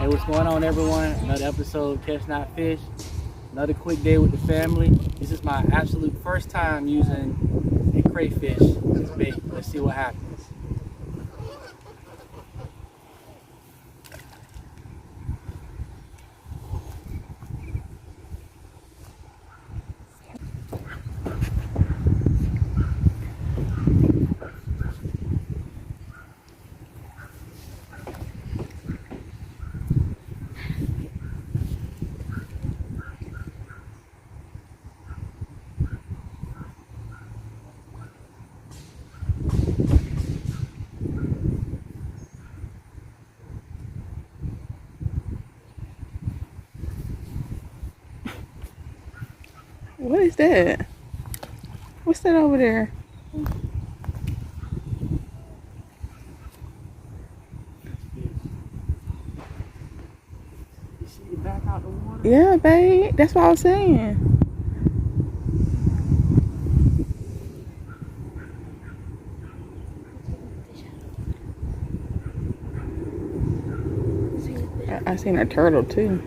Hey, what's going on, everyone? Another episode of Catch Not Fish. Another quick day with the family. This is my absolute first time using a crayfish as bait. Let's see what happens. What is that? What's that over there? You see it back out the water? Yeah, babe. That's what I was saying. I seen a turtle too.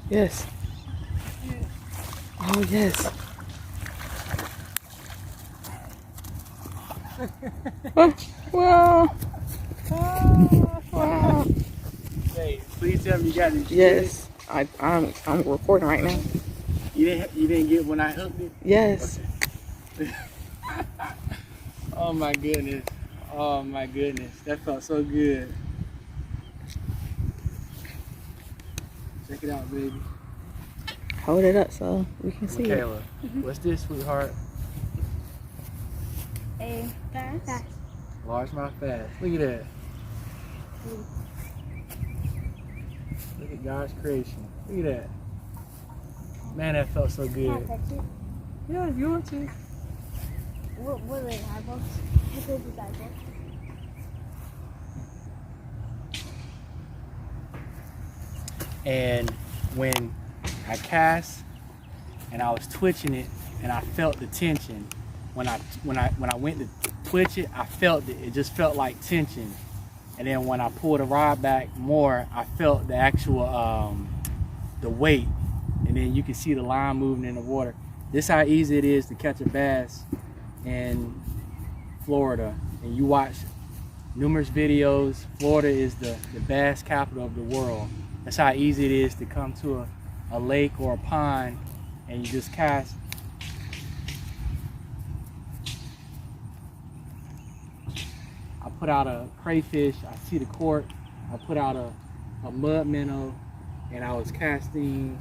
Yes. Oh, yes. Wow. Wow. Hey, please tell me you got it. Yes. I'm recording right now. You didn't get when I hooked it? Yes. Okay. Oh my goodness. Oh my goodness. That felt so good. Check it out, baby. Hold it up so we can see it. Michaela, what's this, sweetheart? A bass. Largemouth bass. Look at that. Look at God's creation. Look at that. Man, that felt so Can I good. touch it? Yeah, if you want to. What are the eyeballs? What are these eyeballs? And when I cast and I was twitching it and I felt the tension, when I went to twitch it, I felt it. It just felt like tension. And then when I pulled the rod back more, I felt the actual the weight. And then you can see the line moving in the water. This is how easy it is to catch a bass in Florida. And you watch numerous videos. Florida is the bass capital of the world. That's how easy it is to come to a lake or a pond and you just cast. I put out a crayfish, I see the cork, I put out a mud minnow, and I was casting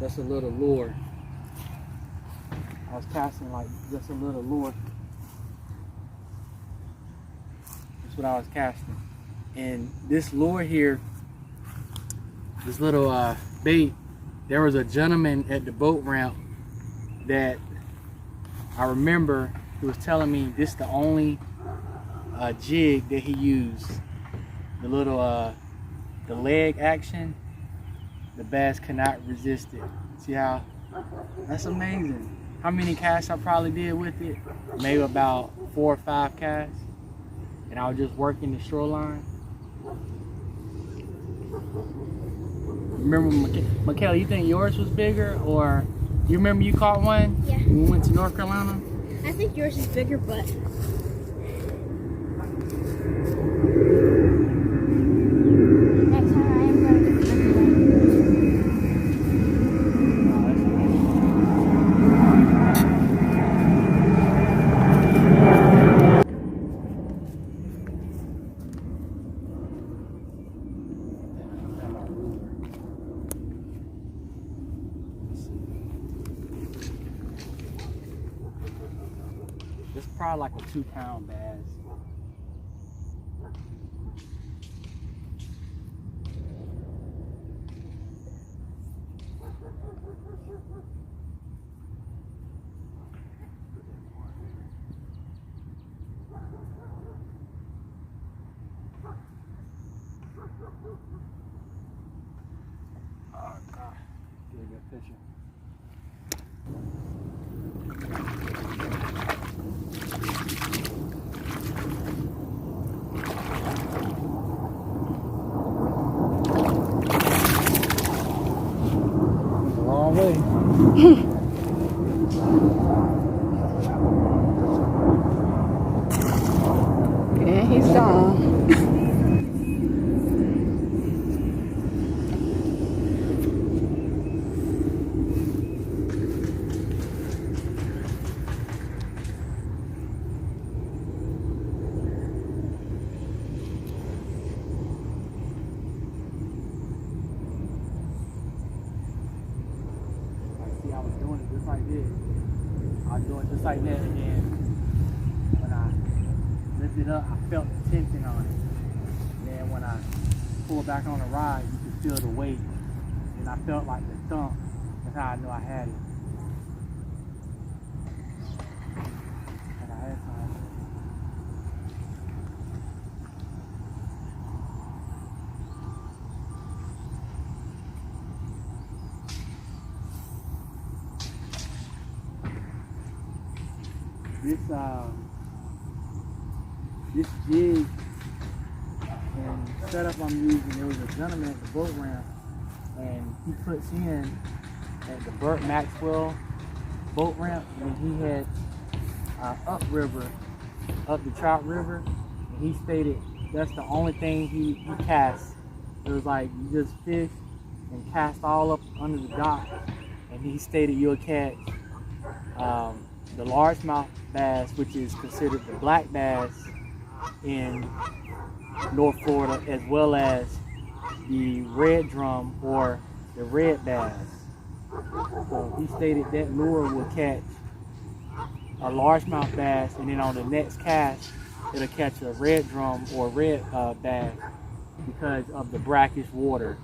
just a little lure. I was casting like just a little lure. That's what I was casting. And this lure here, this little bait, there was a gentleman at the boat ramp that I remember he was telling me this is the only jig that he used. The little the leg action, the bass cannot resist it. See how? That's amazing. How many casts I probably did with it? Maybe about 4 or 5 casts. And I was just working the shoreline. Remember, Michaela, you think yours was bigger, or you remember you caught one? Yeah. When we went to North Carolina? I think yours is bigger, but next time I am going to get It's probably like a 2-pound bass. Oh, God. Get a good picture. Long way. And he's gone. See, I was doing it just like this. I was doing it just like that, and then when I lifted up, I felt the tension on it. And then when I pulled back on the rod, you could feel the weight. And I felt like the thump. That's how I knew I had it. And I had time. This jig and setup I'm using, there was a gentleman at the boat ramp and he puts in at the Burt Maxwell boat ramp when he had upriver, up the Trout River, and he stated that's the only thing he cast. It was like you just fish and cast all up under the dock, and he stated you'll catch the largemouth bass, which is considered the black bass in North Florida, as well as the red drum or the red bass. So he stated that lure will catch a largemouth bass, and then on the next cast it'll catch a red drum or red bass because of the brackish water.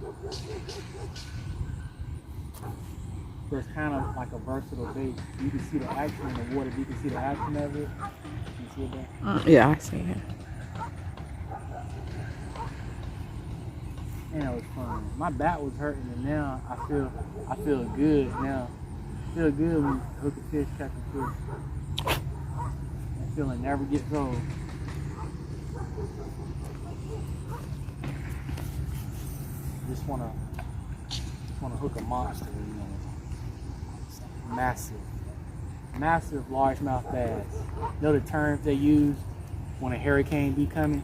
So it's kind of like a versatile bait. You can see the action in the water. You can see the action of it. You see that? Yeah, I see it. Man, that was fun. My back was hurting, and now I feel good now. I feel good when you hook a fish, catch a fish. That feeling never gets old. Just wanna hook a monster, you know. Massive largemouth bass. You know the terms they use when a hurricane be coming?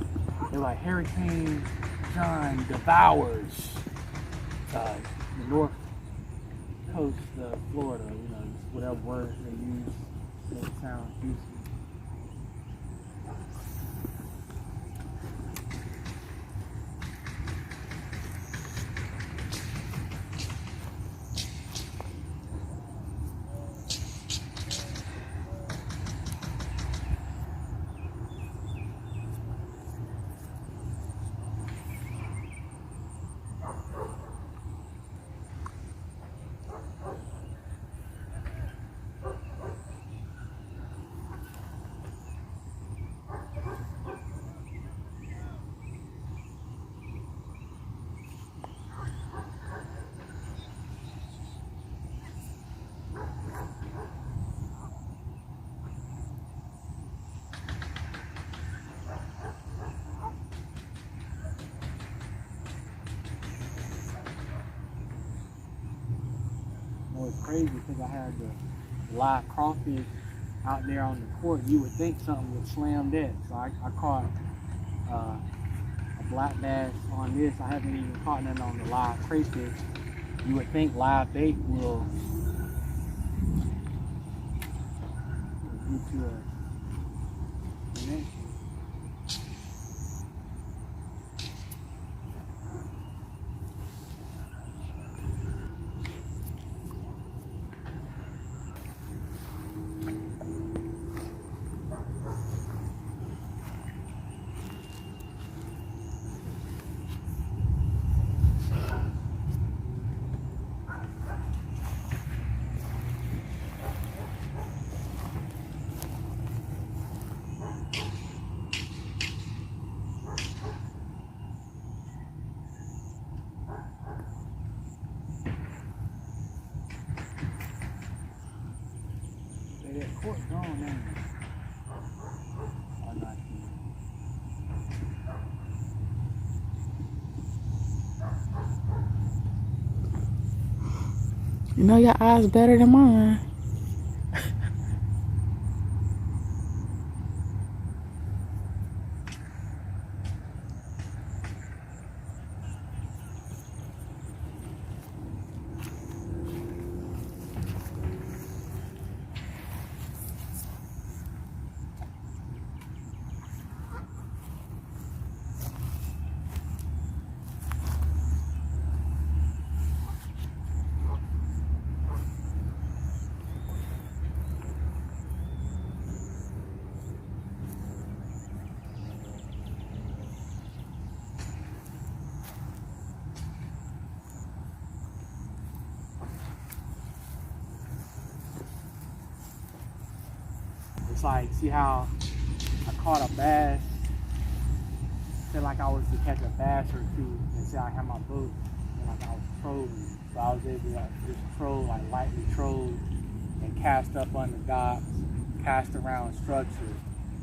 They're like, Hurricane John devours the north coast of Florida, you know, whatever words they use, make it sound juicy. It's crazy because I had the live crawfish out there on the court. You would think something would slam that. So I caught a black bass on this. I haven't even caught nothing on the live crayfish. You would think live bait will get you a connection. That court gone now. Oh, not here. You know your eyes better than mine. It's like, see how I caught a bass, said like I was to catch a bass or two, and say I had my boat, and like I was trolling. So I was able to just troll, like lightly troll, and cast up on the docks, cast around structures.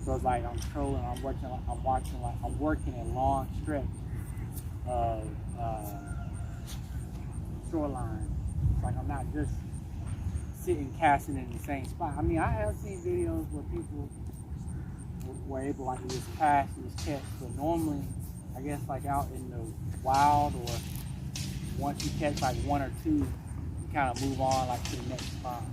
So it's like I'm trolling, I'm working a long stretch of shoreline. It's like I'm not just sitting casting in the same spot. I mean, I have seen videos where people were able like to just cast and just catch, but normally, I guess like out in the wild, or once you catch like one or two, you kind of move on like to the next spot.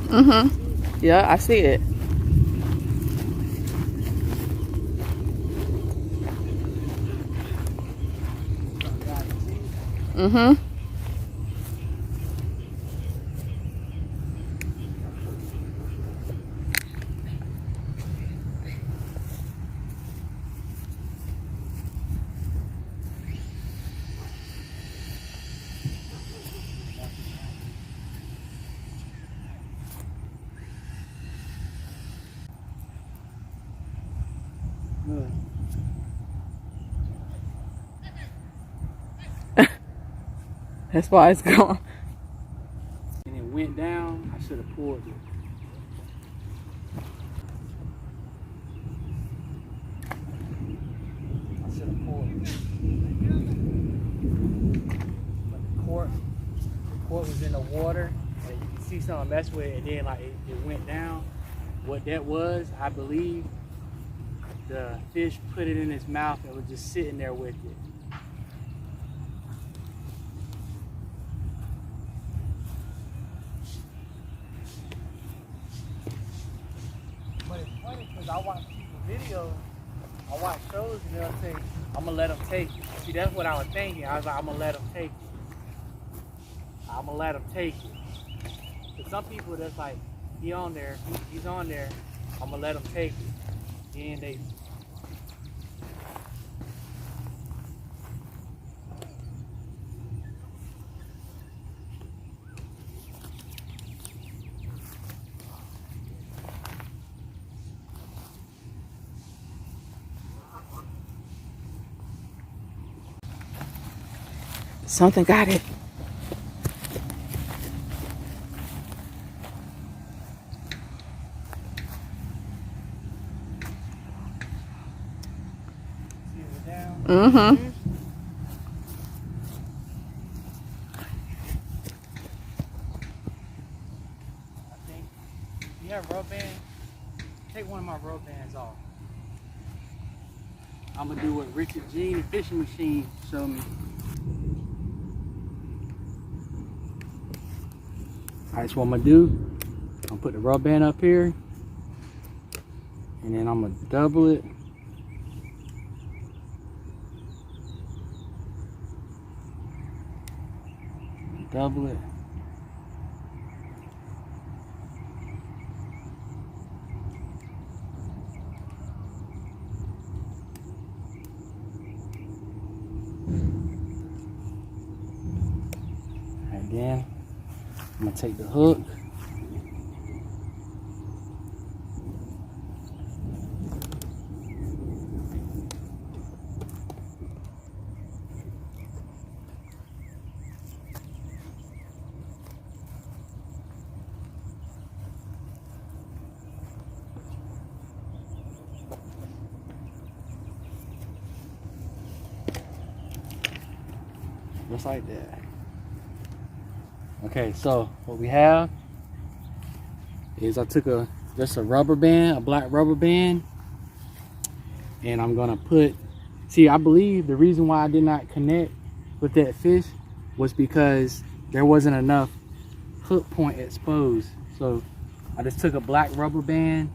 Mm-hmm. Yeah, I see it. Mm-hmm. Good. That's why it's gone. And it went down. I should have pulled it. I should have pulled it. But the cork was in the water, and you can see something mess with it, and then like it went down. What that was, I believe, the fish put it in his mouth and was just sitting there with it. But it's funny because I watch people's videos, I watch shows, and they'll say, I'm gonna let them take it. See, that's what I was thinking. I was like, I'm gonna let them take it. I'm gonna let them take it. But some people that's like, he's on there, I'm gonna let him take it. And they Something got it. see it down. Mm-hmm. I think you have rubber band. Take one of my rubber bands off. I'm gonna do what Richard Gene, the fishing machine, showed me. Alright, so what I'm gonna do, I'm gonna put the rubber band up here, and then I'm gonna double it. Double it. And then I'm gonna take the hook. Just like that. Okay, so what we have is I took just a rubber band, a black rubber band, and I'm gonna put, see, I believe the reason why I did not connect with that fish was because there wasn't enough hook point exposed. So I just took a black rubber band,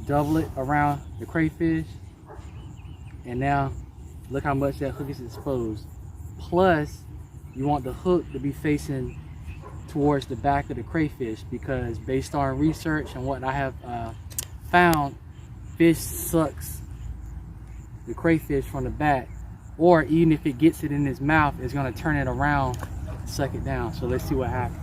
double it around the crayfish, and now look how much that hook is exposed. Plus you want the hook to be facing towards the back of the crayfish, because based on research and what I have found, fish sucks the crayfish from the back, or even if it gets it in his mouth, it's going to turn it around, suck it down. So let's see what happens.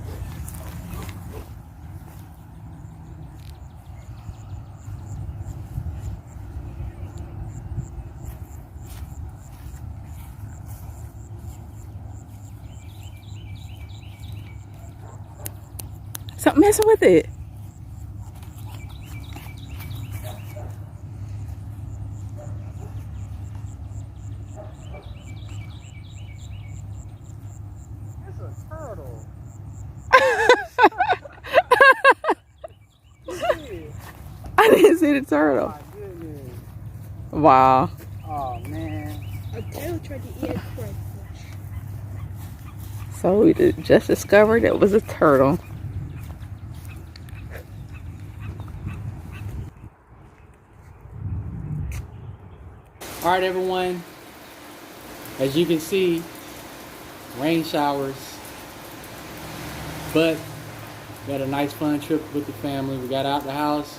Stop messing with it. It's a turtle. I didn't see the turtle. Oh my goodness. Wow. Oh man. A turtle tried to eat a crayfish. So we just discovered it was a turtle. All right, everyone. As you can see, rain showers, but we had a nice fun trip with the family. We got out the house,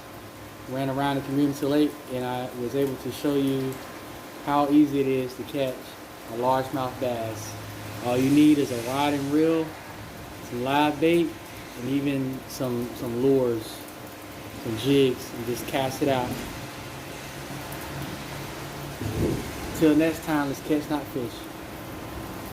ran around the community lake, and I was able to show you how easy it is to catch a largemouth bass. All you need is a rod and reel, some live bait, and even some lures, some jigs, and just cast it out. Till next time, let's catch, not fish.